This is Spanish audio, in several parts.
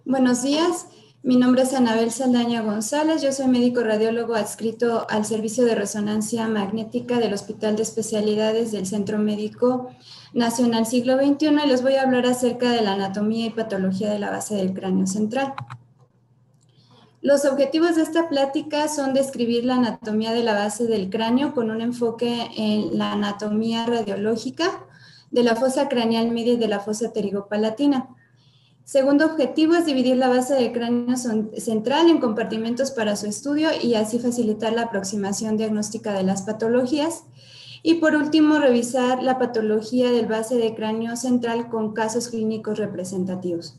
Buenos días, mi nombre es Anabel Saldaña González, yo soy médico radiólogo adscrito al servicio de resonancia magnética del Hospital de Especialidades del Centro Médico Nacional Siglo XXI y les voy a hablar acerca de la anatomía y patología de la base del cráneo central. Los objetivos de esta plática son describir la anatomía de la base del cráneo con un enfoque en la anatomía radiológica de la fosa craneal media y de la fosa pterigopalatina. Segundo objetivo es dividir la base del cráneo central en compartimentos para su estudio y así facilitar la aproximación diagnóstica de las patologías. Y por último, revisar la patología del base del cráneo central con casos clínicos representativos.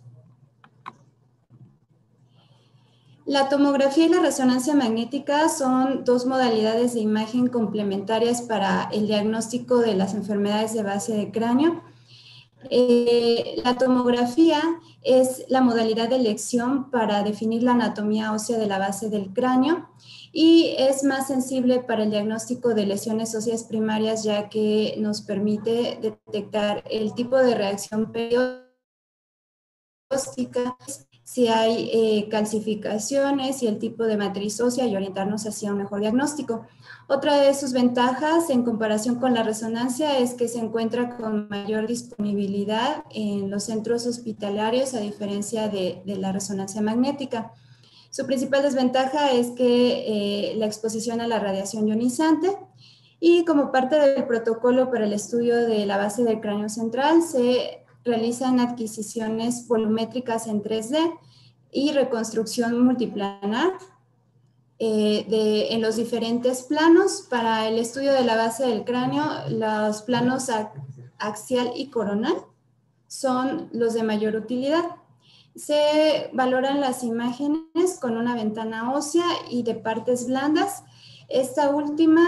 La tomografía y la resonancia magnética son dos modalidades de imagen complementarias para el diagnóstico de las enfermedades de base de cráneo. La tomografía es la modalidad de elección para definir la anatomía ósea de la base del cráneo y es más sensible para el diagnóstico de lesiones óseas primarias, ya que nos permite detectar el tipo de reacción periódica, si hay calcificaciones y el tipo de matriz ósea y orientarnos hacia un mejor diagnóstico. Otra de sus ventajas en comparación con la resonancia es que se encuentra con mayor disponibilidad en los centros hospitalarios a diferencia de la resonancia magnética. Su principal desventaja es que la exposición a la radiación ionizante y como parte del protocolo para el estudio de la base del cráneo central se realizan adquisiciones volumétricas en 3D y reconstrucción multiplanar en los diferentes planos. Para el estudio de la base del cráneo, los planos axial y coronal son los de mayor utilidad. Se valoran las imágenes con una ventana ósea y de partes blandas. Esta última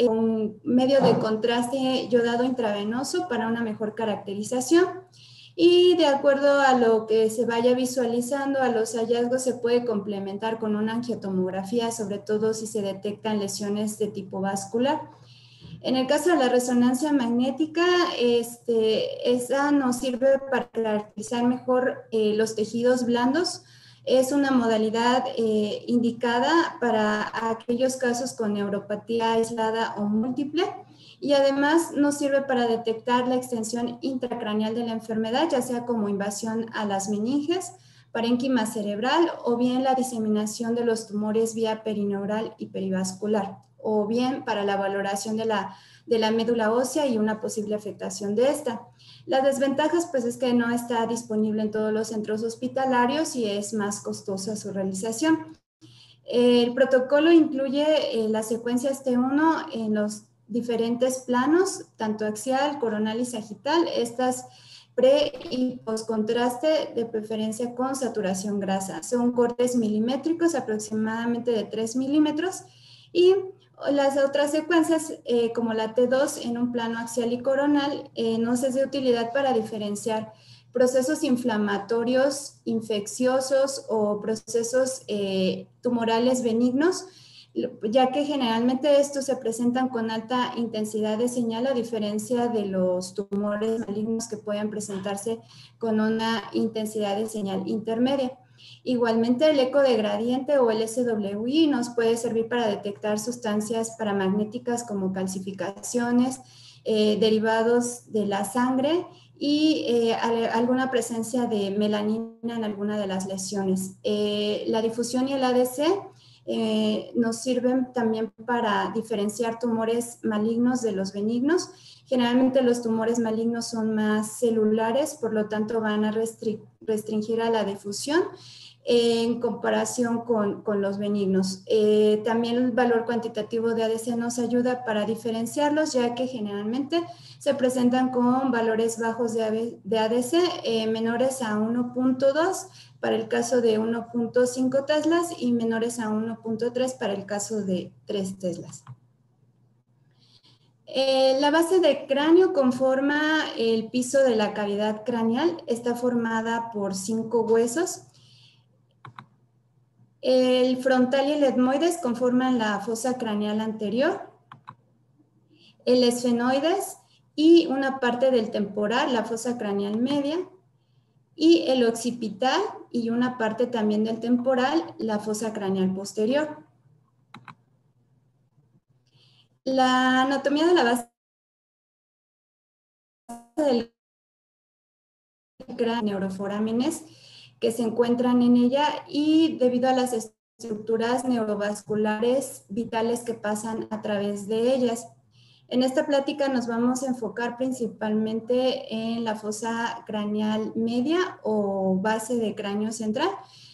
un medio de contraste yodado intravenoso para una mejor caracterización y de acuerdo a lo que se vaya visualizando, a los hallazgos se puede complementar con una angiotomografía, sobre todo si se detectan lesiones de tipo vascular. En el caso de la resonancia magnética, esa nos sirve para caracterizar mejor los tejidos blandos. Es una modalidad indicada para aquellos casos con neuropatía aislada o múltiple y además nos sirve para detectar la extensión intracraneal de la enfermedad, ya sea como invasión a las meninges, parénquima cerebral o bien la diseminación de los tumores vía perineural y perivascular, o bien para la valoración de la médula ósea y una posible afectación de esta. Las desventajas pues es que no está disponible en todos los centros hospitalarios y es más costosa su realización. El protocolo incluye las secuencias T1 en los diferentes planos, tanto axial, coronal y sagital. Estas pre y postcontraste de preferencia con saturación grasa. Son cortes milimétricos, aproximadamente de 3 milímetros y las otras secuencias, como la T2 en un plano axial y coronal, nos es de utilidad para diferenciar procesos inflamatorios, infecciosos o procesos tumorales benignos, ya que generalmente estos se presentan con alta intensidad de señal a diferencia de los tumores malignos que pueden presentarse con una intensidad de señal intermedia. Igualmente el eco de gradiente o el SWI nos puede servir para detectar sustancias paramagnéticas como calcificaciones, derivados de la sangre y alguna presencia de melanina en alguna de las lesiones. La difusión y el ADC nos sirven también para diferenciar tumores malignos de los benignos. Generalmente los tumores malignos son más celulares, por lo tanto van a restringir a la difusión en comparación con los benignos. También el valor cuantitativo de ADC nos ayuda para diferenciarlos, ya que generalmente se presentan con valores bajos de ADC, menores a 1.2 para el caso de 1.5 teslas y menores a 1.3 para el caso de 3 teslas. La base de cráneo conforma el piso de la cavidad craneal. Está formada por 5 huesos. El frontal y el etmoides conforman la fosa craneal anterior. El esfenoides y una parte del temporal, la fosa craneal media. y el occipital y una parte también del temporal, la fosa craneal posterior. La anatomía de la base del cráneo, neuroforámenes que se encuentran en ella y debido a las estructuras neurovasculares vitales que pasan a través de ellas. En esta plática nos vamos a enfocar principalmente en la fosa craneal media o base de cráneo central,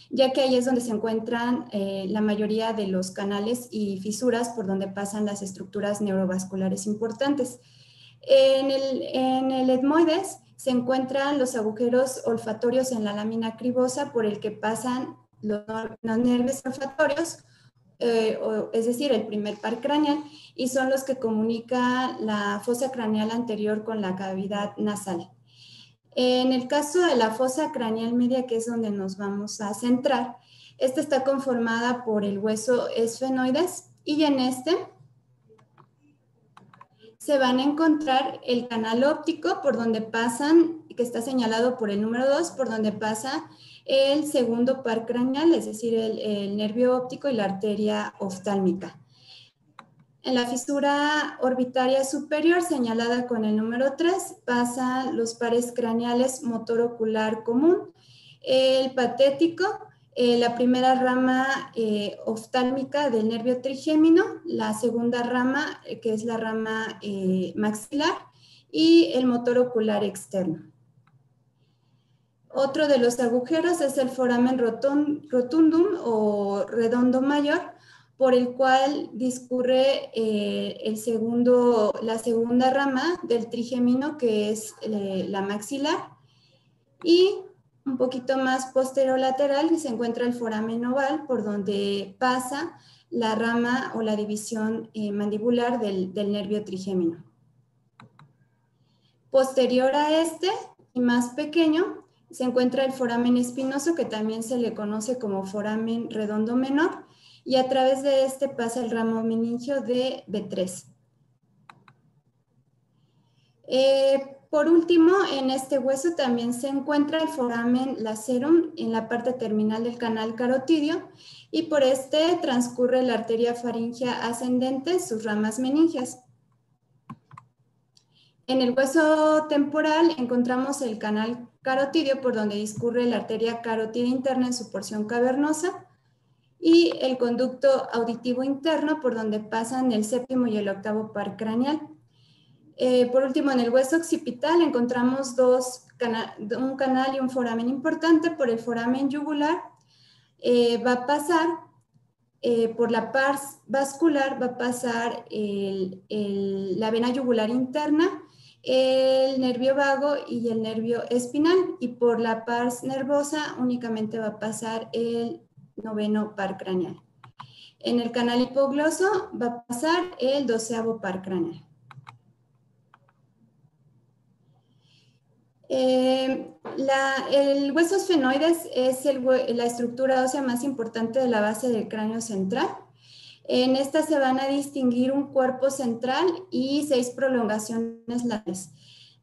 ya que ahí es donde se encuentran la mayoría de los canales y fisuras por donde pasan las estructuras neurovasculares importantes. En el etmoides se encuentran los agujeros olfatorios en la lámina cribosa por el que pasan los nervios olfatorios, es decir, el primer par craneal, y son los que comunican la fosa craneal anterior con la cavidad nasal. En el caso de la fosa craneal media, que es donde nos vamos a centrar, esta está conformada por el hueso esfenoides y en este se van a encontrar el canal óptico por donde pasan, que está señalado por el número 2, por donde pasa el segundo par craneal, es decir, el nervio óptico y la arteria oftálmica. En la fisura orbitaria superior, señalada con el número 3, pasan los pares craneales motor ocular común, el patético, la primera rama oftálmica del nervio trigémino, la segunda rama, que es la rama maxilar, y el motor ocular externo. Otro de los agujeros es el foramen rotundum o redondo mayor, por el cual discurre la segunda rama del trigémino, que es la maxilar, y un poquito más posterolateral se encuentra el foramen oval, por donde pasa la rama o la división mandibular del nervio trigémino. Posterior a este, y más pequeño, se encuentra el foramen espinoso, que también se le conoce como foramen redondo menor, y a través de este pasa el ramo meningio de B3. Por último, en este hueso también se encuentra el foramen lacerum en la parte terminal del canal carotidio, y por este transcurre la arteria faríngea ascendente, sus ramas meningias. En el hueso temporal encontramos el canal carotidio, por donde discurre la arteria carótida interna en su porción cavernosa, y el conducto auditivo interno, por donde pasan el séptimo y el octavo par craneal. Por último, en el hueso occipital encontramos un canal y un foramen importante. Por el foramen yugular va a pasar, por la pars vascular va a pasar la vena yugular interna, el nervio vago y el nervio espinal, y por la pars nervosa únicamente va a pasar el noveno par craneal. En el canal hipogloso va a pasar el 12º par craneal. El hueso esfenoides es la estructura ósea más importante de la base del cráneo central. En esta se van a distinguir un cuerpo central y 6 prolongaciones laterales.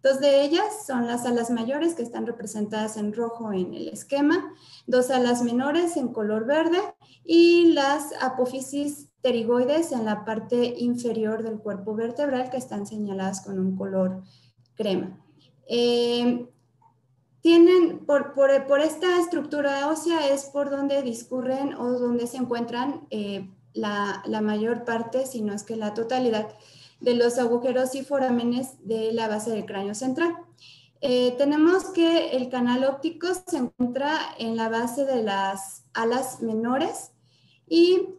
2 de ellas son las alas mayores, que están representadas en rojo en el esquema, 2 alas menores en color verde y las apófisis pterigoides en la parte inferior del cuerpo vertebral, que están señaladas con un color crema. Por esta estructura ósea es por donde discurren o donde se encuentran la mayor parte, si no es que la totalidad, de los agujeros y forámenes de la base del cráneo central. Tenemos que el canal óptico se encuentra en la base de las alas menores y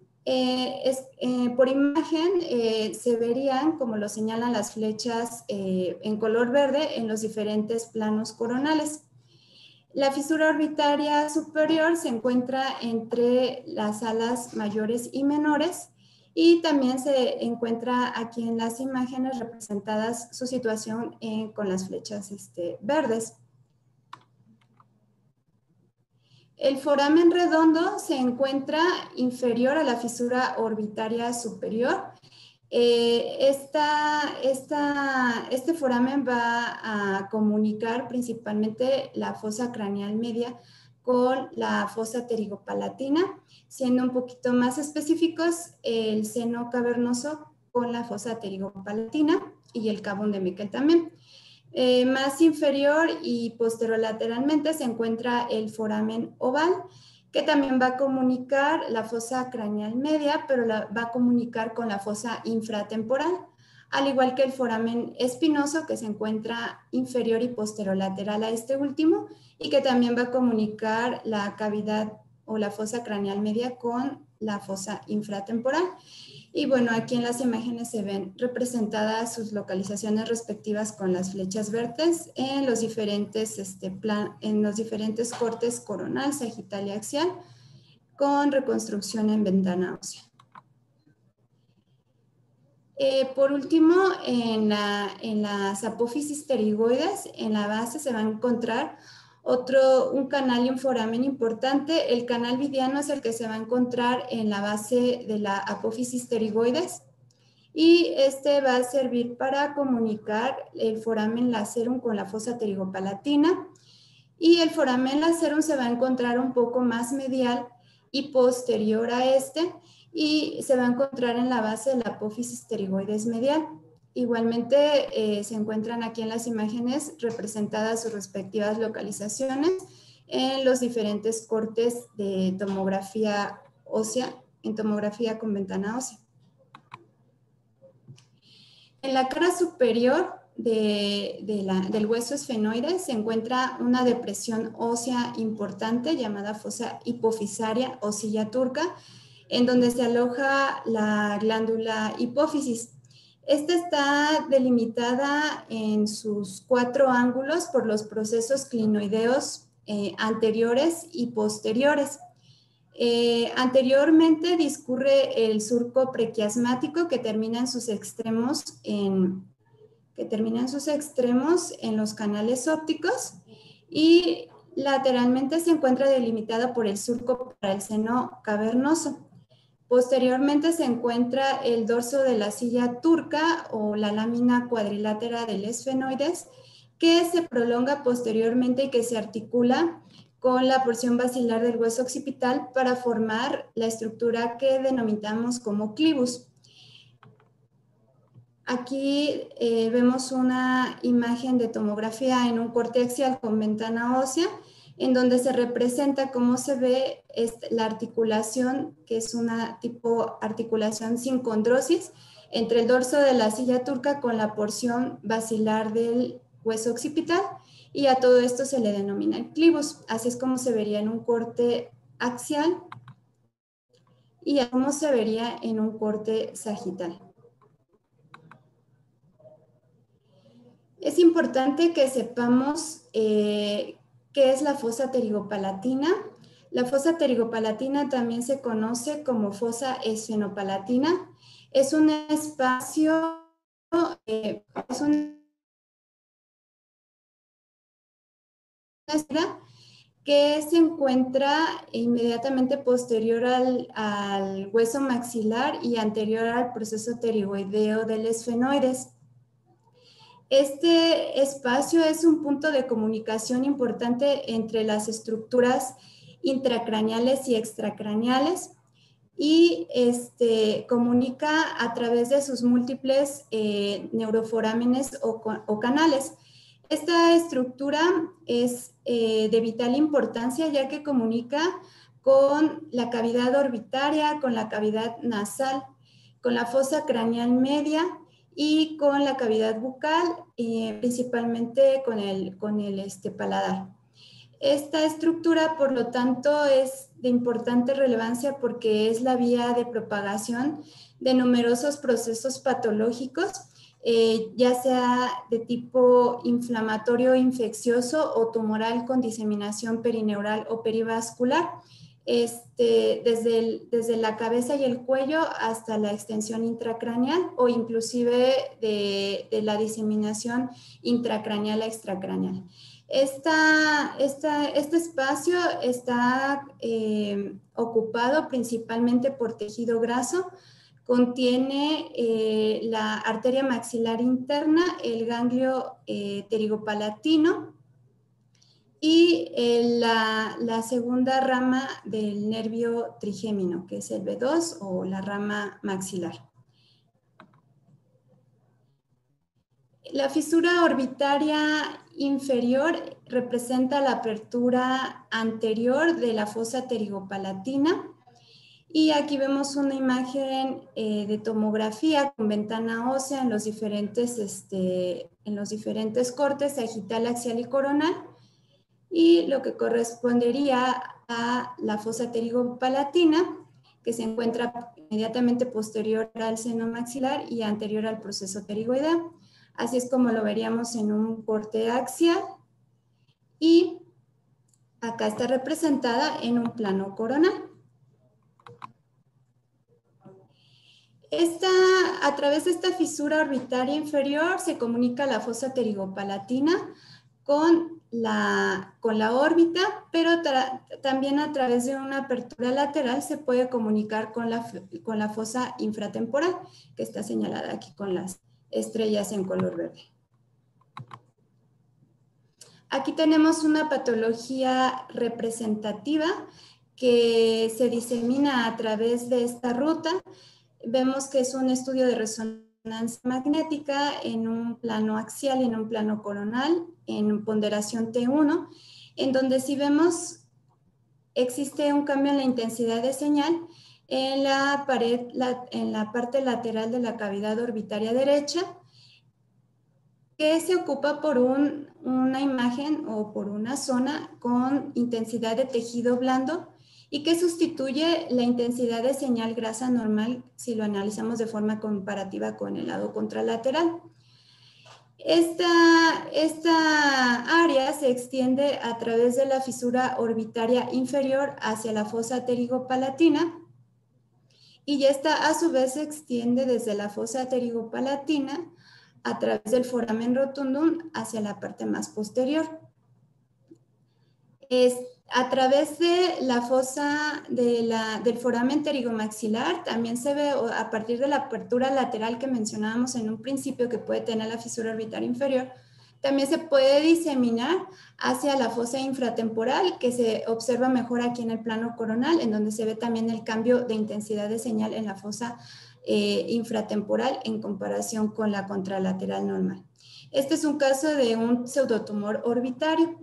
por imagen se verían, como lo señalan las flechas en color verde, en los diferentes planos coronales. La fisura orbitaria superior se encuentra entre las alas mayores y menores, y también se encuentra aquí en las imágenes representadas su situación con las flechas verdes. El foramen redondo se encuentra inferior a la fisura orbitaria superior Este foramen va a comunicar principalmente la fosa craneal media con la fosa pterigopalatina, siendo un poquito más específicos, el seno cavernoso con la fosa pterigopalatina y el cavum de Meckel también. Más inferior y posterolateralmente se encuentra el foramen oval, que también va a comunicar la fosa craneal media, pero va a comunicar con la fosa infratemporal, al igual que el foramen espinoso, que se encuentra inferior y posterolateral a este último, y que también va a comunicar la cavidad o la fosa craneal media con la fosa infratemporal. Y bueno, aquí en las imágenes se ven representadas sus localizaciones respectivas con las flechas verdes en los diferentes, en los diferentes cortes coronal, sagital y axial, con reconstrucción en ventana ósea. Por último, en las apófisis pterigoides, en la base se va a encontrar un canal y un foramen importante. El canal vidiano es el que se va a encontrar en la base de la apófisis pterigoides y este va a servir para comunicar el foramen lacerum con la fosa pterigopalatina, y el foramen lacerum se va a encontrar un poco más medial y posterior a este, y se va a encontrar en la base de la apófisis pterigoides medial. Igualmente se encuentran aquí en las imágenes representadas sus respectivas localizaciones en los diferentes cortes de tomografía ósea, en tomografía con ventana ósea. En la cara superior del hueso esfenoide se encuentra una depresión ósea importante llamada fosa hipofisaria o silla turca, en donde se aloja la glándula hipófisis. Esta está delimitada en sus 4 ángulos por los procesos clinoideos anteriores y posteriores. Anteriormente discurre el surco prequiasmático que termina en sus extremos en los canales ópticos, y lateralmente se encuentra delimitada por el surco para el seno cavernoso. Posteriormente se encuentra el dorso de la silla turca o la lámina cuadrilátera del esfenoides, que se prolonga posteriormente y que se articula con la porción basilar del hueso occipital para formar la estructura que denominamos como clivus. Aquí vemos una imagen de tomografía en un corte axial con ventana ósea, en donde se representa cómo se ve la articulación, que es una tipo articulación sin condrosis, entre el dorso de la silla turca con la porción basilar del hueso occipital, y a todo esto se le denomina el clivus. Así es como se vería en un corte axial y a cómo se vería en un corte sagital. Es importante que sepamos qué es la fosa pterigopalatina. La fosa pterigopalatina también se conoce como fosa esfenopalatina. Es un espacio, que se encuentra inmediatamente posterior al hueso maxilar y anterior al proceso pterigoideo del esfenoides. Este espacio es un punto de comunicación importante entre las estructuras intracraneales y extracraneales, y comunica a través de sus múltiples neuroforámenes o canales. Esta estructura es de vital importancia, ya que comunica con la cavidad orbitaria, con la cavidad nasal, con la fosa craneal media y con la cavidad bucal, principalmente con el paladar. Esta estructura, por lo tanto, es de importante relevancia porque es la vía de propagación de numerosos procesos patológicos, ya sea de tipo inflamatorio, infeccioso o tumoral con diseminación perineural o perivascular, desde la cabeza y el cuello hasta la extensión intracraneal, o inclusive de la diseminación intracraneal a extracraneal. Este espacio está ocupado principalmente por tejido graso, contiene la arteria maxilar interna, el ganglio pterigopalatino y la segunda rama del nervio trigémino, que es el B2 o la rama maxilar. La fisura orbitaria inferior representa la apertura anterior de la fosa pterigopalatina. Y aquí vemos una imagen de tomografía con ventana ósea en los diferentes cortes sagital, axial y coronal, y lo que correspondería a la fosa pterigopalatina, que se encuentra inmediatamente posterior al seno maxilar y anterior al proceso pterigoidal. Así es como lo veríamos en un corte axial, y acá está representada en un plano coronal. A través de esta fisura orbitaria inferior se comunica la fosa pterigopalatina con la órbita, pero también a través de una apertura lateral se puede comunicar con la fosa infratemporal, que está señalada aquí con las estrellas en color verde. Aquí tenemos una patología representativa que se disemina a través de esta ruta. Vemos que es un estudio de resonancia magnética en un plano axial y en un plano coronal, en ponderación T1, en donde si vemos existe un cambio en la intensidad de señal en la parte lateral de la cavidad orbitaria derecha, que se ocupa por una imagen o por una zona con intensidad de tejido blando y que sustituye la intensidad de señal grasa normal si lo analizamos de forma comparativa con el lado contralateral. Esta área se extiende a través de la fisura orbitaria inferior hacia la fosa pterigopalatina, y esta a su vez se extiende desde la fosa pterigopalatina a través del foramen rotundum hacia la parte más posterior. A través de la fosa del foramen pterigomaxilar también se ve, a partir de la apertura lateral que mencionábamos en un principio que puede tener la fisura orbitaria inferior, también se puede diseminar hacia la fosa infratemporal, que se observa mejor aquí en el plano coronal, en donde se ve también el cambio de intensidad de señal en la fosa infratemporal en comparación con la contralateral normal. Este es un caso de un pseudotumor orbitario.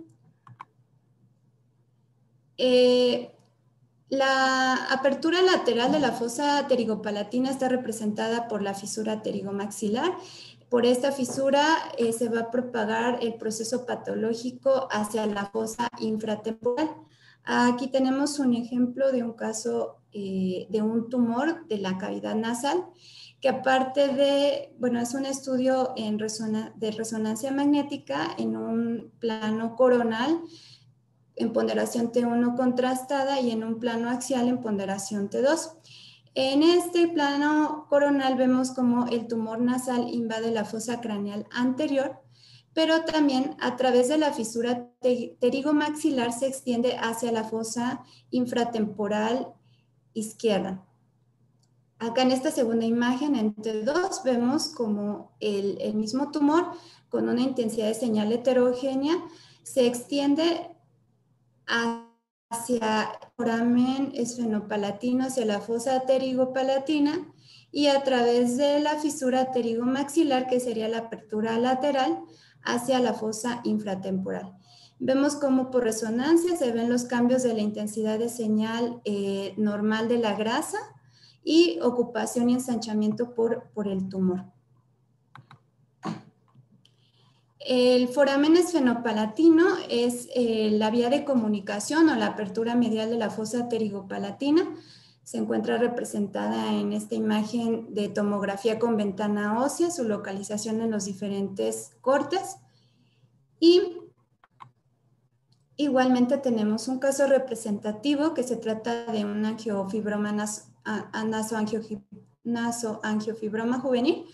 La apertura lateral de la fosa pterigopalatina está representada por la fisura pterigomaxilar. Por esta fisura se va a propagar el proceso patológico hacia la fosa infratemporal. Aquí tenemos un ejemplo de un caso de un tumor de la cavidad nasal, que aparte de, bueno, es un estudio de resonancia magnética en un plano coronal en ponderación T1 contrastada y en un plano axial en ponderación T2. En este plano coronal vemos cómo el tumor nasal invade la fosa craneal anterior, pero también a través de la fisura pterigomaxilar se extiende hacia la fosa infratemporal izquierda. Acá en esta segunda imagen en T2 vemos como el mismo tumor con una intensidad de señal heterogénea se extiende hacia el foramen esfenopalatino, hacia la fosa pterigopalatina, y a través de la fisura pterigomaxilar, que sería la apertura lateral, hacia la fosa infratemporal. Vemos cómo por resonancia se ven los cambios de la intensidad de señal normal de la grasa y ocupación y ensanchamiento por el tumor. El foramen esfenopalatino es la vía de comunicación o la apertura medial de la fosa pterigopalatina. Se encuentra representada en esta imagen de tomografía con ventana ósea, su localización en los diferentes cortes. Y igualmente tenemos un caso representativo que se trata de un angiofibroma nasoangiofibroma juvenil,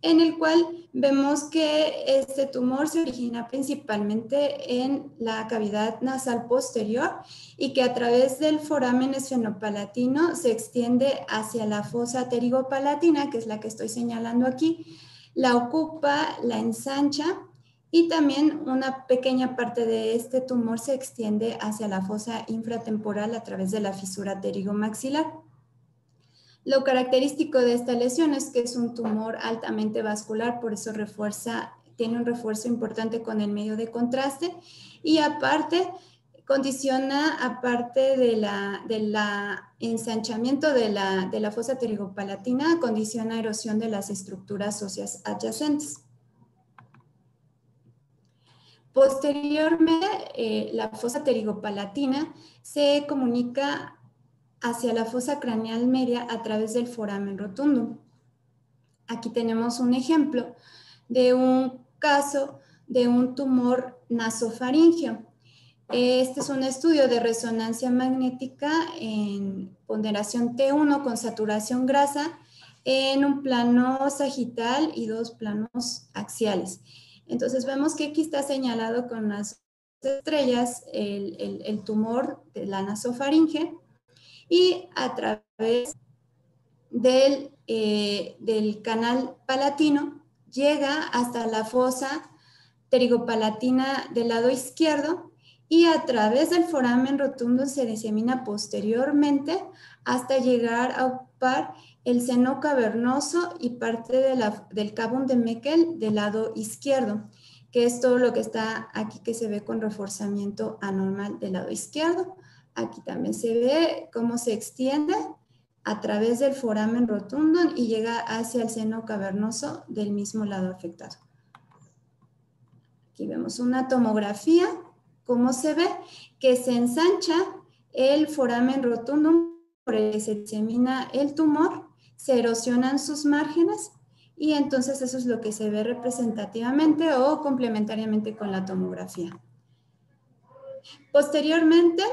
en el cual vemos que este tumor se origina principalmente en la cavidad nasal posterior y que a través del foramen esfenopalatino se extiende hacia la fosa pterigopalatina, que es la que estoy señalando aquí, la ocupa, la ensancha y también una pequeña parte de este tumor se extiende hacia la fosa infratemporal a través de la fisura pterigomaxilar. Lo característico de esta lesión es que es un tumor altamente vascular, por eso tiene un refuerzo importante con el medio de contraste y aparte condiciona, aparte de la ensanchamiento de la fosa pterigopalatina, condiciona erosión de las estructuras óseas adyacentes. Posteriormente, la fosa pterigopalatina se comunica hacia la fosa craneal media a través del foramen rotundum. Aquí tenemos un ejemplo de un caso de un tumor nasofaringeo. Este es un estudio de resonancia magnética en ponderación T1 con saturación grasa en un plano sagital y 2 planos axiales. Entonces vemos que aquí está señalado con las estrellas el tumor de la nasofaringe y a través del canal palatino llega hasta la fosa pterigopalatina del lado izquierdo y a través del foramen rotundo se disemina posteriormente hasta llegar a ocupar el seno cavernoso y parte del cavum de Meckel del lado izquierdo, que es todo lo que está aquí que se ve con reforzamiento anormal del lado izquierdo. Aquí también se ve cómo se extiende a través del foramen rotundo y llega hacia el seno cavernoso del mismo lado afectado. Aquí vemos una tomografía, cómo se ve que se ensancha el foramen rotundo por el que se disemina el tumor, se erosionan sus márgenes y entonces eso es lo que se ve representativamente o complementariamente con la tomografía. Posteriormente,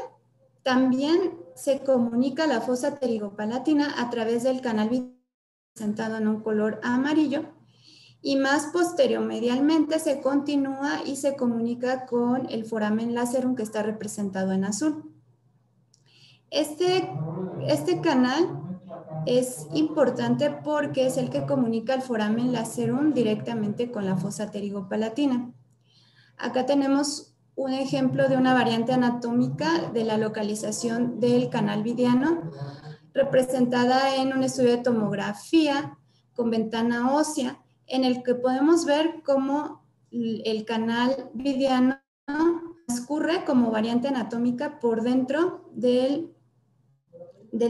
también se comunica la fosa pterigopalatina a través del canal presentado en un color amarillo y más posteriormente se continúa y se comunica con el foramen lacerum que está representado en azul. Este canal es importante porque es el que comunica el foramen lacerum directamente con la fosa pterigopalatina. Acá tenemos un ejemplo de una variante anatómica de la localización del canal vidiano, representada en un estudio de tomografía con ventana ósea, en el que podemos ver cómo el canal vidiano transcurre como variante anatómica por dentro del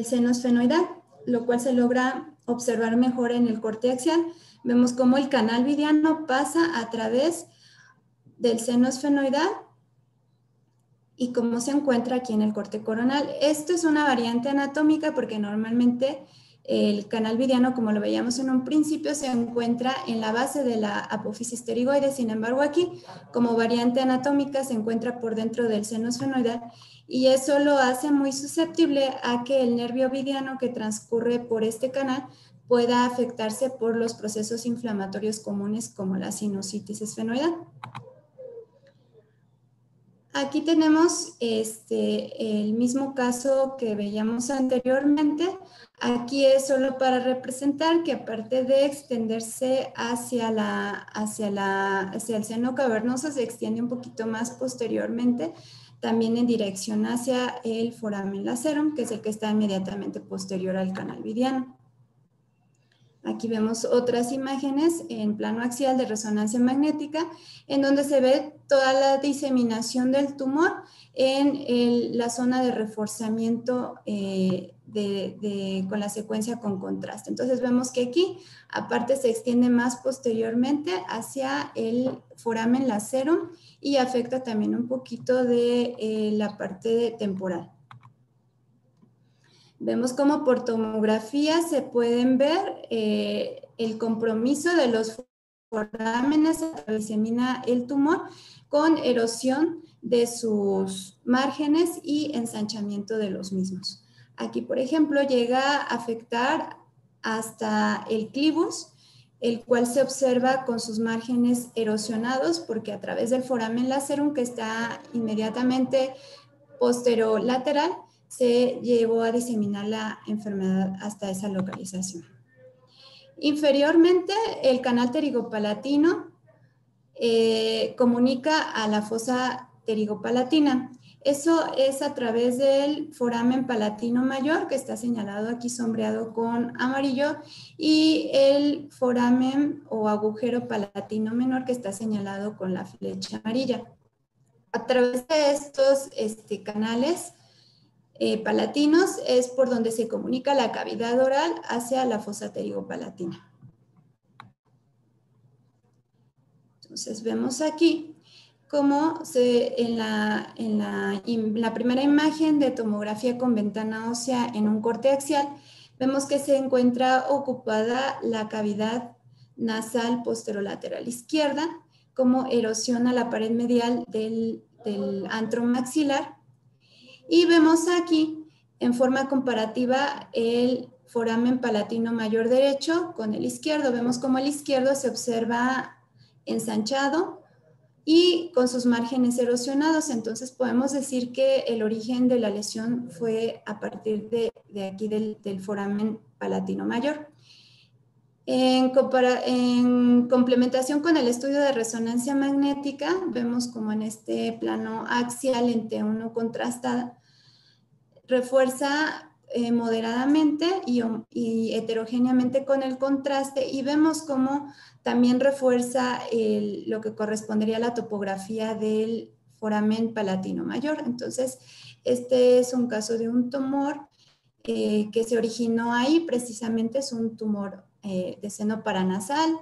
seno esfenoidal, lo cual se logra observar mejor en el corte axial. Vemos cómo el canal vidiano pasa a través del seno esfenoidal y cómo se encuentra aquí en el corte coronal. Esto es una variante anatómica porque normalmente el canal vidiano, como lo veíamos en un principio, se encuentra en la base de la apófisis pterigoide. Sin embargo, aquí, como variante anatómica, se encuentra por dentro del seno esfenoidal y eso lo hace muy susceptible a que el nervio vidiano que transcurre por este canal pueda afectarse por los procesos inflamatorios comunes como la sinusitis esfenoidal. Aquí tenemos el mismo caso que veíamos anteriormente. Aquí es solo para representar que aparte de extenderse hacia el seno cavernoso, se extiende un poquito más posteriormente, también en dirección hacia el foramen lacerum, que es el que está inmediatamente posterior al canal vidiano. Aquí vemos otras imágenes en plano axial de resonancia magnética, en donde se ve toda la diseminación del tumor en la zona de reforzamiento con la secuencia con contraste. Entonces vemos que aquí, aparte, se extiende más posteriormente hacia el foramen lacerum y afecta también un poquito de la parte temporal. Vemos cómo por tomografía se pueden ver el compromiso de los forámenes que disemina el tumor con erosión de sus márgenes y ensanchamiento de los mismos. Aquí, por ejemplo, llega a afectar hasta el clivus, el cual se observa con sus márgenes erosionados porque a través del foramen lacerum, que está inmediatamente posterolateral, se llevó a diseminar la enfermedad hasta esa localización. Inferiormente, el canal pterigopalatino comunica a la fosa pterigopalatina. Eso es a través del foramen palatino mayor, que está señalado aquí sombreado con amarillo, y el foramen o agujero palatino menor, que está señalado con la flecha amarilla. A través de estos canales palatinos es por donde se comunica la cavidad oral hacia la fosa pterigopalatina. Entonces vemos aquí cómo en la primera imagen de tomografía con ventana ósea en un corte axial, vemos que se encuentra ocupada la cavidad nasal posterolateral izquierda, cómo erosiona la pared medial del antro maxilar. Y vemos aquí en forma comparativa el foramen palatino mayor derecho con el izquierdo. Vemos cómo el izquierdo se observa ensanchado y con sus márgenes erosionados. Entonces podemos decir que el origen de la lesión fue a partir de aquí del foramen palatino mayor. En complementación con el estudio de resonancia magnética, vemos como en este plano axial en T1 contrastada, refuerza moderadamente y heterogéneamente con el contraste, y vemos cómo también refuerza lo que correspondería a la topografía del foramen palatino mayor. Entonces, este es un caso de un tumor que se originó ahí, precisamente es un tumor de seno paranasal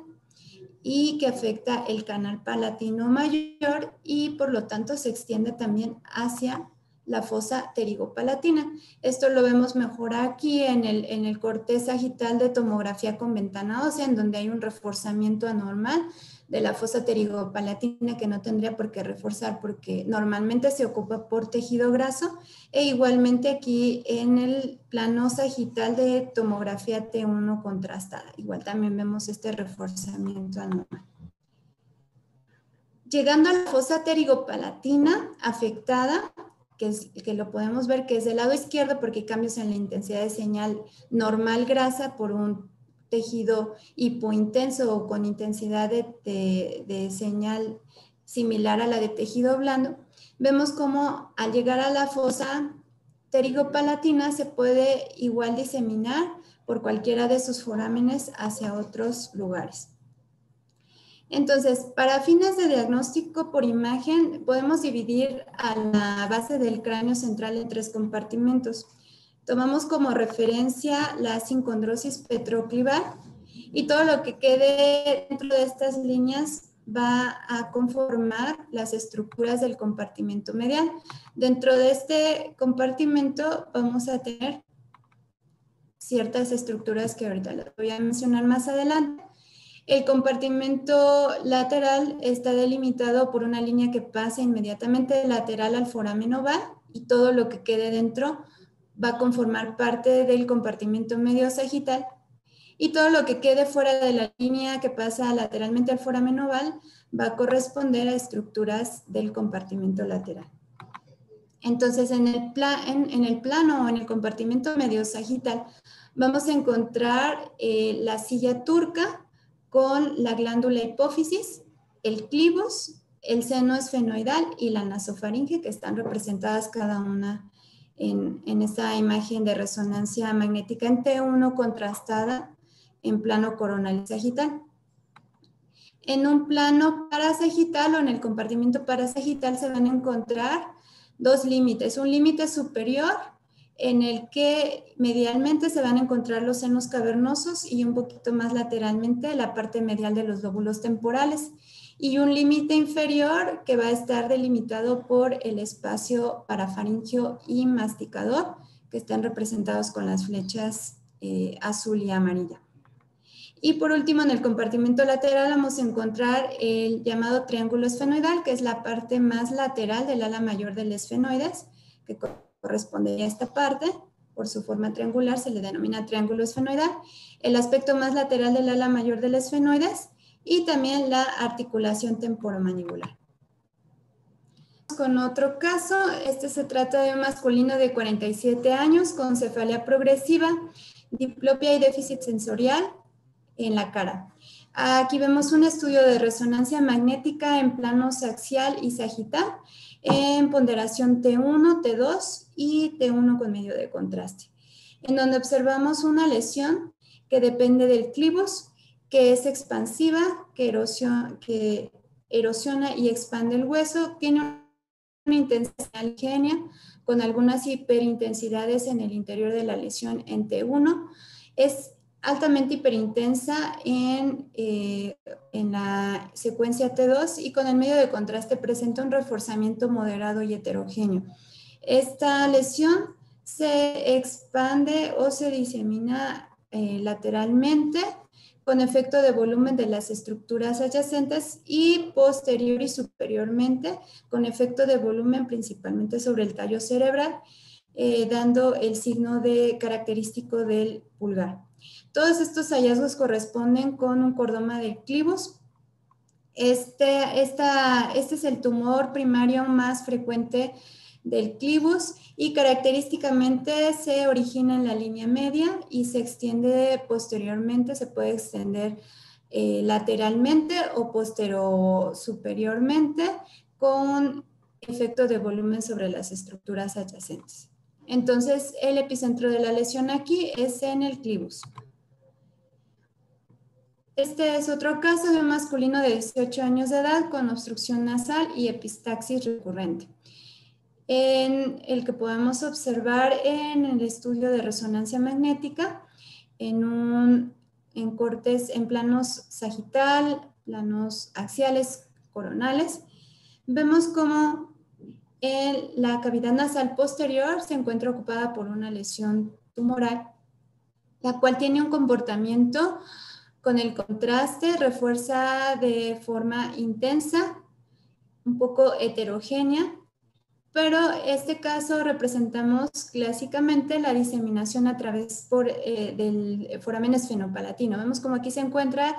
y que afecta el canal palatino mayor y por lo tanto se extiende también hacia la fosa pterigopalatina. Esto lo vemos mejor aquí en el corte sagital de tomografía con ventana ósea, en donde hay un reforzamiento anormal de la fosa pterigopalatina que no tendría por qué reforzar porque normalmente se ocupa por tejido graso, e igualmente aquí en el plano sagital de tomografía T1 contrastada. Igual también vemos este reforzamiento anormal. Llegando a la fosa pterigopalatina afectada, que lo podemos ver que es del lado izquierdo porque hay cambios en la intensidad de señal normal grasa por un tejido hipointenso o con intensidad de señal similar a la de tejido blando. Vemos cómo al llegar a la fosa pterigopalatina se puede igual diseminar por cualquiera de sus forámenes hacia otros lugares. Entonces, para fines de diagnóstico por imagen, podemos dividir a la base del cráneo central en 3 compartimentos. Tomamos como referencia la sincondrosis petroclivar y todo lo que quede dentro de estas líneas va a conformar las estructuras del compartimento medial. Dentro de este compartimento vamos a tener ciertas estructuras que ahorita les voy a mencionar más adelante. El compartimento lateral está delimitado por una línea que pasa inmediatamente lateral al foramen oval y todo lo que quede dentro va a conformar parte del compartimento medio sagital, y todo lo que quede fuera de la línea que pasa lateralmente al foramen oval va a corresponder a estructuras del compartimento lateral. Entonces, en el plano o en el compartimento medio sagital vamos a encontrar la silla turca con la glándula hipófisis, el clivos, el seno esfenoidal y la nasofaringe, que están representadas cada una en esta imagen de resonancia magnética en T1 contrastada en plano coronal y sagital. En un plano parasagital o en el compartimento parasagital se van a encontrar 2 límites. Un límite superior en el que medialmente se van a encontrar los senos cavernosos y un poquito más lateralmente la parte medial de los lóbulos temporales, y un límite inferior que va a estar delimitado por el espacio parafaringio y masticador, que están representados con las flechas azul y amarilla. Y por último, en el compartimento lateral vamos a encontrar el llamado triángulo esfenoidal, que es la parte más lateral del ala mayor del esfenoides, que corresponde a esta parte. por su forma triangular se le denomina triángulo esfenoidal, el aspecto más lateral del ala mayor del esfenoides y también la articulación temporomandibular. Con otro caso, este se trata de un masculino de 47 años con cefalea progresiva, diplopia y déficit sensorial en la cara. Aquí vemos un estudio de resonancia magnética en planos axial y sagital en ponderación T1, T2 y T1 con medio de contraste, en donde observamos una lesión que depende del clivus, que es expansiva, que erosiona y expande el hueso, tiene una intensidad ligera con algunas hiperintensidades en el interior de la lesión en T1, es altamente hiperintensa en la secuencia T2 y con el medio de contraste presenta un reforzamiento moderado y heterogéneo. Esta lesión se expande o se disemina lateralmente con efecto de volumen de las estructuras adyacentes y posterior y superiormente con efecto de volumen principalmente sobre el tallo cerebral, dando el signo característico del pulgar. Todos estos hallazgos corresponden con un cordoma del clivus. Este es el tumor primario más frecuente del clivus y característicamente se origina en la línea media y se extiende posteriormente, se puede extender lateralmente o superiormente con efecto de volumen sobre las estructuras adyacentes. Entonces, el epicentro de la lesión aquí es en el clivus. Este es otro caso de un masculino de 18 años de edad con obstrucción nasal y epistaxis recurrente, en el que podemos observar en el estudio de resonancia magnética en cortes en planos sagital, planos axiales, coronales. Vemos cómo la cavidad nasal posterior se encuentra ocupada por una lesión tumoral, la cual tiene un comportamiento con el contraste, refuerza de forma intensa, un poco heterogénea, pero este caso representamos clásicamente la diseminación a través del foramen esfenopalatino. Vemos como aquí se encuentra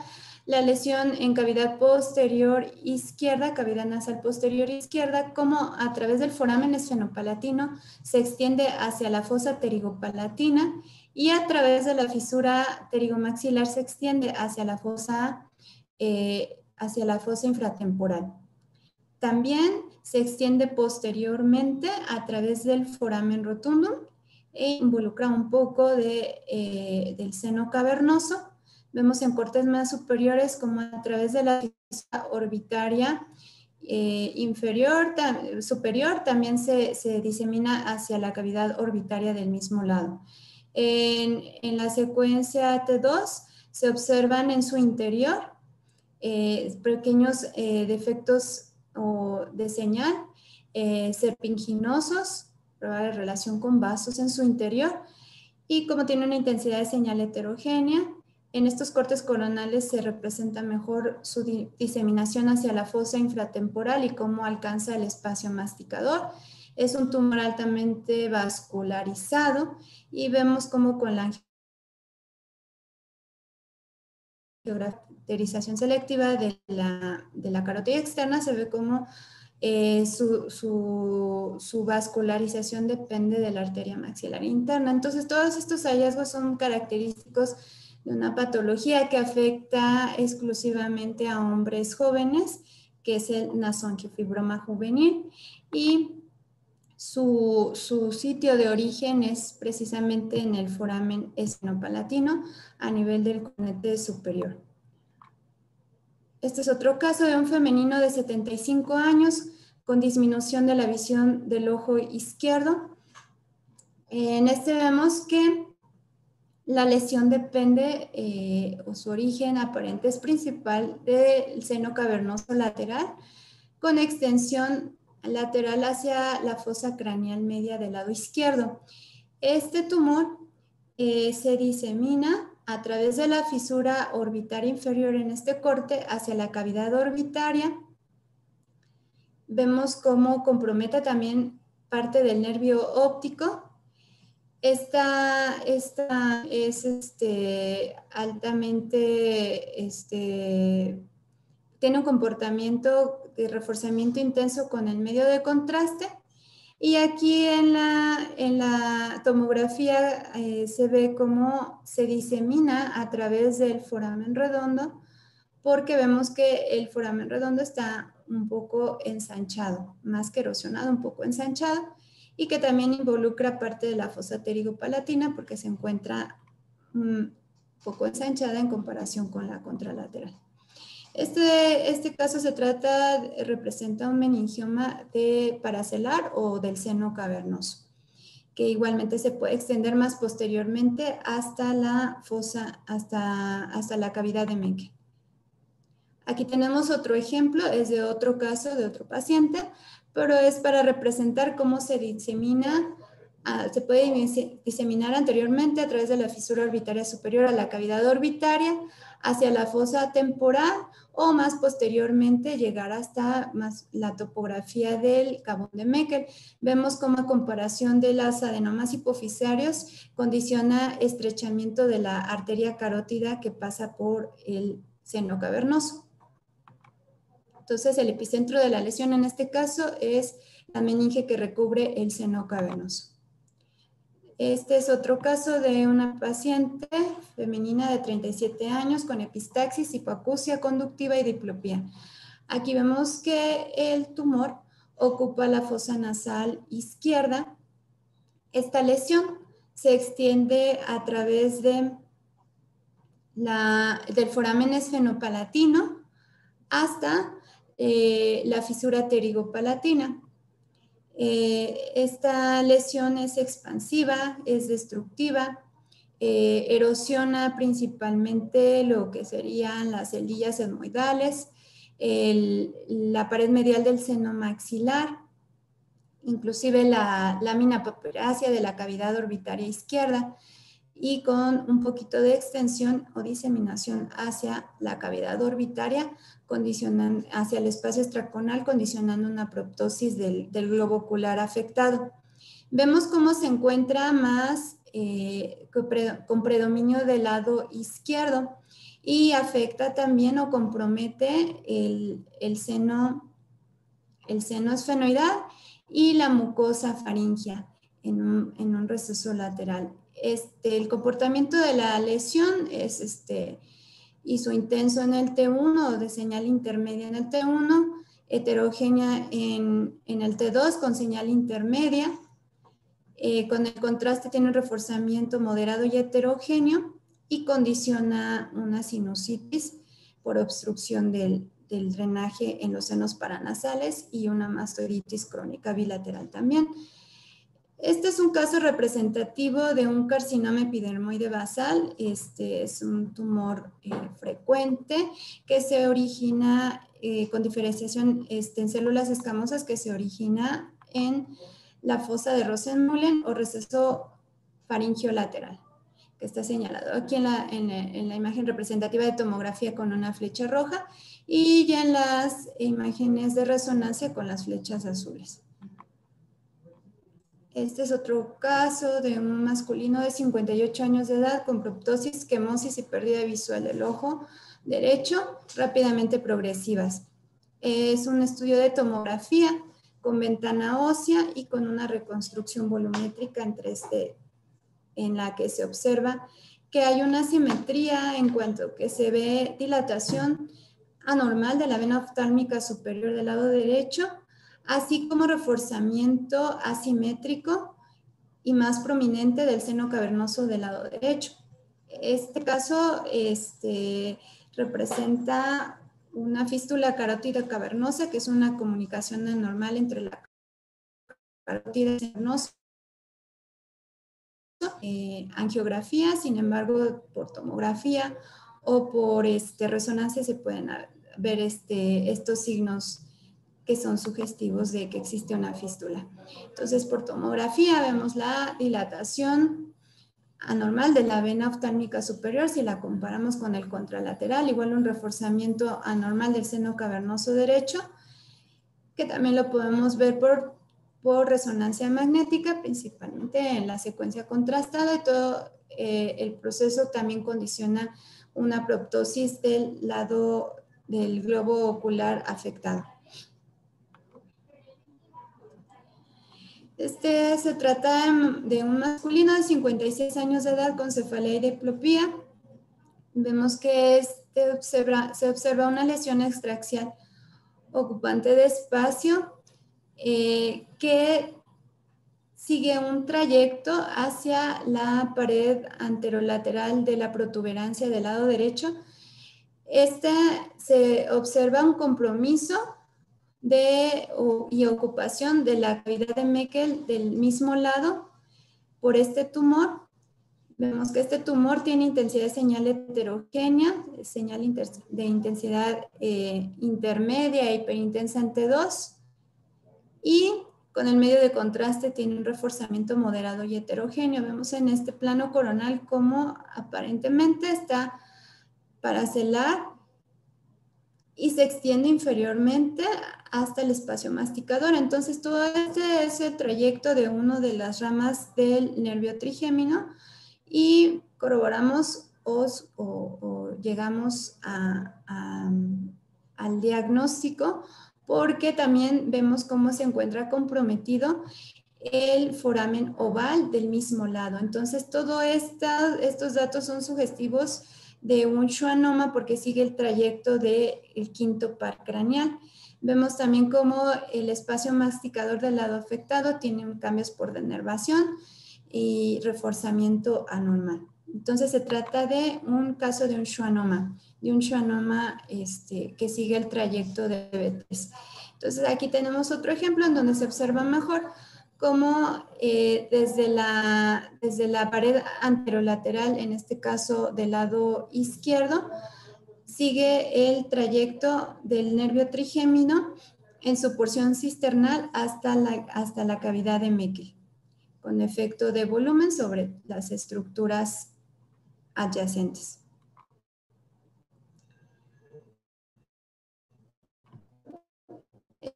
la lesión en cavidad posterior izquierda, cavidad nasal posterior izquierda, como a través del foramen esfenopalatino se extiende hacia la fosa pterigopalatina y a través de la fisura pterigomaxilar se extiende hacia la fosa infratemporal. También se extiende posteriormente a través del foramen rotundum e involucra un poco del seno cavernoso. Vemos en cortes más superiores como a través de la fisura orbitaria superior también se disemina hacia la cavidad orbitaria del mismo lado. En la secuencia T2 se observan en su interior pequeños defectos de señal, serpinginosos, probable relación con vasos en su interior, y como tiene una intensidad de señal heterogénea, en estos cortes coronales se representa mejor su diseminación hacia la fosa infratemporal y cómo alcanza el espacio masticador. Es un tumor altamente vascularizado y vemos cómo con la caracterización selectiva de la carótida externa se ve como su vascularización depende de la arteria maxilar interna. Entonces, todos estos hallazgos son característicos de una patología que afecta exclusivamente a hombres jóvenes, que es el nasonquiofibroma juvenil, y su sitio de origen es precisamente en el foramen esfenopalatino a nivel del conete superior. Este es otro caso de un femenino de 75 años con disminución de la visión del ojo izquierdo. En este vemos que la lesión depende, o su origen aparente es principal del seno cavernoso lateral, con extensión lateral hacia la fosa craneal media del lado izquierdo. Este tumor se disemina a través de la fisura orbitaria inferior en este corte hacia la cavidad orbitaria. Vemos cómo compromete también parte del nervio óptico Esta es altamente, tiene un comportamiento de reforzamiento intenso con el medio de contraste. Y aquí en la tomografía se ve cómo se disemina a través del foramen redondo, porque vemos que el foramen redondo está un poco ensanchado, más que erosionado, un poco ensanchado, y que también involucra parte de la fosa pterigopalatina porque se encuentra un poco ensanchada en comparación con la contralateral. Este caso representa un meningioma paracelar o del seno cavernoso, que igualmente se puede extender más posteriormente hasta la fosa, hasta la cavidad de Meckel. Aquí tenemos otro ejemplo, es de otro caso, de otro paciente, pero es para representar cómo se disemina, se puede diseminar anteriormente a través de la fisura orbitaria superior a la cavidad orbitaria, hacia la fosa temporal o más posteriormente llegar hasta la topografía del cabo de Meckel. Vemos cómo a comparación de las adenomas hipofisarios condiciona estrechamiento de la arteria carótida que pasa por el seno cavernoso. Entonces, el epicentro de la lesión en este caso es la meninge que recubre el seno cavernoso. Este es otro caso de una paciente femenina de 37 años con epistaxis, hipoacusia conductiva y diplopía. Aquí vemos que el tumor ocupa la fosa nasal izquierda. Esta lesión se extiende a través del foramen esfenopalatino hasta la fisura pterigopalatina. Esta lesión es expansiva, es destructiva, erosiona principalmente lo que serían las celdillas etmoidales, la pared medial del seno maxilar, inclusive la lámina papirácea de la cavidad orbitaria izquierda, y con un poquito de extensión o diseminación hacia la cavidad orbitaria, hacia el espacio extraconal, condicionando una proptosis del globo ocular afectado. Vemos cómo se encuentra más con predominio del lado izquierdo y afecta también o compromete el seno esfenoidal y la mucosa faríngea en un receso lateral. El comportamiento de la lesión es isointenso en el T1 o de señal intermedia en el T1, heterogénea en el T2 con señal intermedia. Con el contraste tiene un reforzamiento moderado y heterogéneo y condiciona una sinusitis por obstrucción del drenaje en los senos paranasales y una mastoiditis crónica bilateral también. Este es un caso representativo de un carcinoma epidermoide basal. Este es un tumor frecuente que se origina con diferenciación en células escamosas que se origina en la fosa de Rosenmüller o receso faríngeo lateral, que está señalado aquí en la imagen representativa de tomografía con una flecha roja y ya en las imágenes de resonancia con las flechas azules. Este es otro caso de un masculino de 58 años de edad con proptosis, quemosis y pérdida visual del ojo derecho rápidamente progresivas. Es un estudio de tomografía con ventana ósea y con una reconstrucción volumétrica en 3D, en la que se observa que hay una simetría en cuanto que se ve dilatación anormal de la vena oftálmica superior del lado derecho, así como reforzamiento asimétrico y más prominente del seno cavernoso del lado derecho. Este caso representa una fístula carótida cavernosa, que es una comunicación anormal entre la carótida y el cavernoso. Angiografía, sin embargo, por tomografía o por resonancia se pueden ver estos signos que son sugestivos de que existe una fístula. Entonces, por tomografía vemos la dilatación anormal de la vena oftálmica superior si la comparamos con el contralateral, igual un reforzamiento anormal del seno cavernoso derecho, que también lo podemos ver por por resonancia magnética, principalmente en la secuencia contrastada, y todo el proceso también condiciona una proptosis del lado del globo ocular afectado. Se trata de un masculino de 56 años de edad con cefalea y diplopía. Vemos que se observa una lesión extraaxial ocupante de espacio que sigue un trayecto hacia la pared anterolateral de la protuberancia del lado derecho. Se observa un compromiso y ocupación de la cavidad de Meckel del mismo lado por este tumor. Vemos que este tumor tiene intensidad de señal heterogénea, señal de intensidad intermedia e hiperintensa en T2, y con el medio de contraste tiene un reforzamiento moderado y heterogéneo. Vemos en este plano coronal cómo aparentemente está paracelar y se extiende inferiormente hasta el espacio masticador. Entonces, todo este es el trayecto de una de las ramas del nervio trigémino, y corroboramos o llegamos al diagnóstico, porque también vemos cómo se encuentra comprometido el foramen oval del mismo lado. Entonces, todos estos datos son sugestivos de un schwannoma porque sigue el trayecto del quinto par craneal. Vemos también cómo el espacio masticador del lado afectado tiene cambios por denervación y reforzamiento anormal. Entonces, se trata de un caso de un schwannoma que sigue el trayecto de B3. Entonces, aquí tenemos otro ejemplo en donde se observa mejor cómo desde la pared anterolateral, en este caso del lado izquierdo, sigue el trayecto del nervio trigémino en su porción cisternal hasta la cavidad de Meckel, con efecto de volumen sobre las estructuras adyacentes.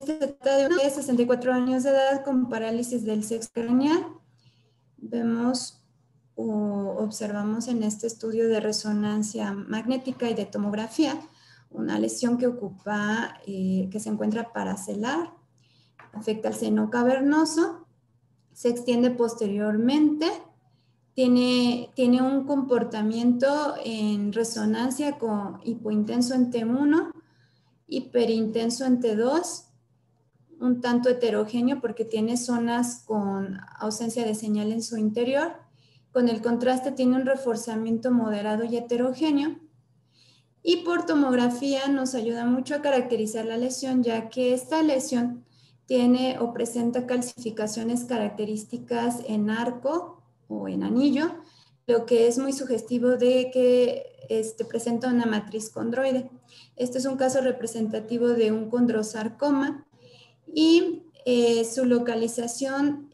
Se trata de un hombre de 64 años de edad con parálisis del sexo craneal. Vemos o observamos en este estudio de resonancia magnética y de tomografía una lesión que se encuentra paracelar, afecta al seno cavernoso, se extiende posteriormente, tiene un comportamiento en resonancia con hipointenso en T1, hiperintenso en T2, un tanto heterogéneo porque tiene zonas con ausencia de señal en su interior. Con el contraste tiene un reforzamiento moderado y heterogéneo. Y por tomografía nos ayuda mucho a caracterizar la lesión, ya que esta lesión tiene o presenta calcificaciones características en arco o en anillo, lo que es muy sugestivo de que presenta una matriz condroide. Este es un caso representativo de un condrosarcoma, y su localización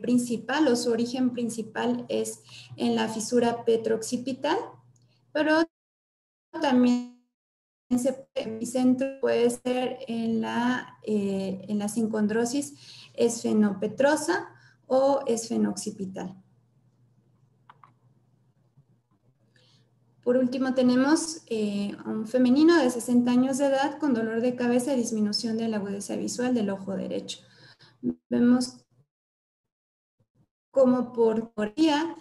principal o su origen principal es en la fisura petrooccipital, pero también el centro puede ser en la sincondrosis esfenopetrosa o esfenooccipital. Por último, tenemos un femenino de 60 años de edad con dolor de cabeza y disminución de la agudeza visual del ojo derecho. Vemos como por teoría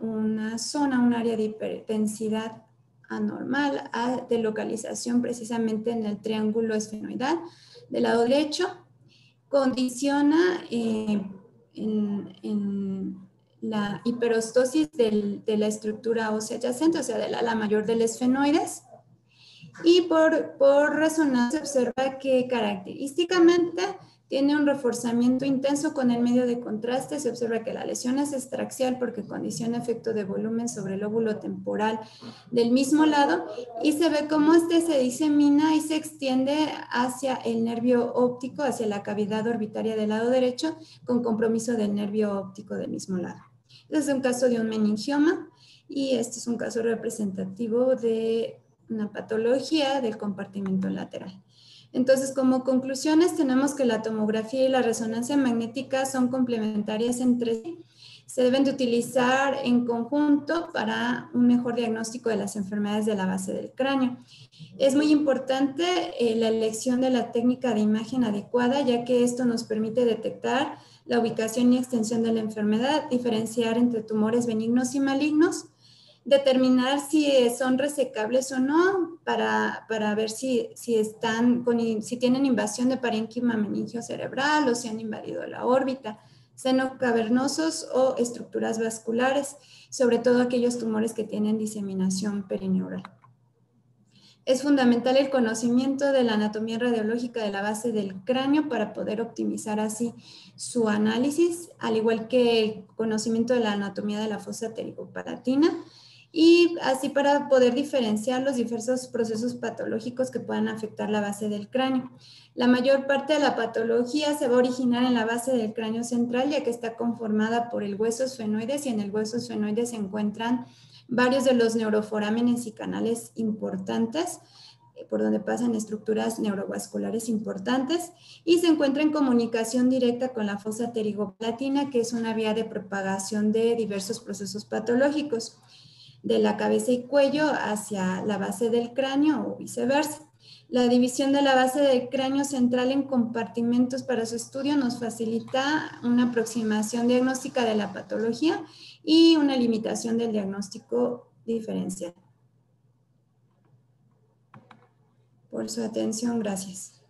una zona, un área de hipertensidad anormal de localización precisamente en el triángulo esfenoidal del lado derecho, condiciona en la hiperostosis de la estructura ósea adyacente, o sea, del ala mayor del esfenoides, y por resonancia se observa que característicamente tiene un reforzamiento intenso con el medio de contraste. Se observa que la lesión es extraaxial porque condiciona efecto de volumen sobre el lóbulo temporal del mismo lado, y se ve cómo se disemina y se extiende hacia el nervio óptico, hacia la cavidad orbitaria del lado derecho, con compromiso del nervio óptico del mismo lado. Este es un caso de un meningioma, y este es un caso representativo de una patología del compartimento lateral. Entonces, como conclusiones, tenemos que la tomografía y la resonancia magnética son complementarias entre sí. Se deben de utilizar en conjunto para un mejor diagnóstico de las enfermedades de la base del cráneo. Es muy importante la elección de la técnica de imagen adecuada, ya que esto nos permite detectar la ubicación y extensión de la enfermedad, diferenciar entre tumores benignos y malignos, determinar si son resecables o no para ver si tienen invasión de parénquima meningio cerebral o si han invadido la órbita, seno cavernosos o estructuras vasculares, sobre todo aquellos tumores que tienen diseminación perineural. Es fundamental el conocimiento de la anatomía radiológica de la base del cráneo para poder optimizar así su análisis, al igual que el conocimiento de la anatomía de la fosa pterigopalatina, y así para poder diferenciar los diversos procesos patológicos que puedan afectar la base del cráneo. La mayor parte de la patología se va a originar en la base del cráneo central, ya que está conformada por el hueso esfenoides, y en el hueso esfenoides se encuentran varios de los neuroforámenes y canales importantes, por donde pasan estructuras neurovasculares importantes, y se encuentra en comunicación directa con la fosa pterigopalatina, que es una vía de propagación de diversos procesos patológicos, de la cabeza y cuello hacia la base del cráneo o viceversa. La división de la base del cráneo central en compartimentos para su estudio nos facilita una aproximación diagnóstica de la patología y una limitación del diagnóstico diferencial. Por su atención, gracias.